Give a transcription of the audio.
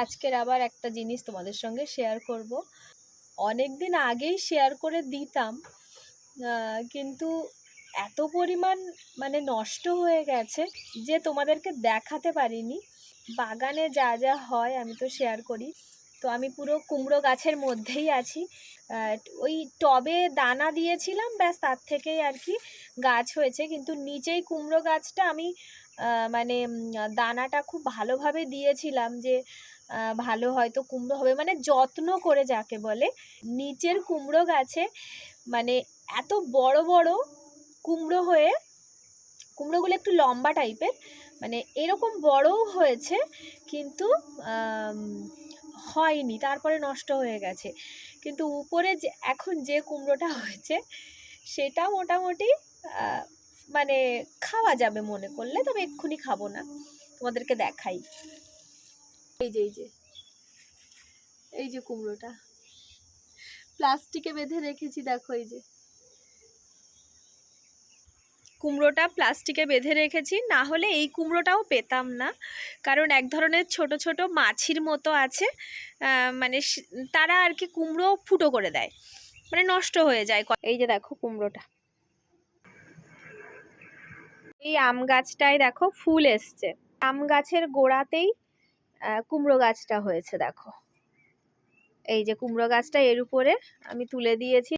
আজকের আবার একটা জিনিস তোমাদের সঙ্গে শেয়ার করব। অনেক দিন আগেই শেয়ার করে দিতাম, কিন্তু এত পরিমাণ মানে নষ্ট হয়ে গেছে যে তোমাদেরকে দেখাতে পারিনি। বাগানে যা যা হয় আমি তো শেয়ার করি। তো আমি পুরো কুমড়ো গাছের মধ্যেই আছি। ওই টবে দানা দিয়েছিলাম, ব্যাস তার থেকেই আর কি গাছ হয়েছে। কিন্তু নিচেই কুমড়ো গাছটা আমি মানে দানাটা খুব ভালোভাবে দিয়েছিলাম যে ভালো হয়তো কুমড়ো হবে, মানে যত্ন করে যাকে বলে। নিচের কুমড়ো গাছে মানে এত বড় বড় কুমড়ো হয়ে, কুমড়োগুলো একটু লম্বা টাইপের, মানে এরকম বড়ও হয়েছে কিন্তু হয়নি, তারপরে নষ্ট হয়ে গেছে। কিন্তু উপরে যে এখন যে কুমড়োটা হয়েছে সেটা মোটামুটি মানে খাওয়া যাবে মনে করলে, তবে এক্ষুনি খাবো না, তোমাদেরকে দেখাই। এই যে এই যে এই যে কুমড়োটা প্লাস্টিকে বেঁধে রেখেছি, দেখো এই যে কুমড়োটা প্লাস্টিকে বেঁধে রেখেছি, না হলে এই কুমড়োটাও পেতাম না। কারণ এক ধরনের ছোট ছোট মাছির মতো আছে, মানে তারা আর কি কুমড়ো ফুটো করে দেয়, মানে নষ্ট হয়ে যায়। এই যে দেখো কুমড়োটা, এই আম গাছটায় দেখো ফুল এসছে। আম গাছের গোড়াতেই কুমড়ো গাছটা হয়েছে, দেখো এই যে কুমড়ো গাছটা এর উপরে আমি তুলে দিয়েছি।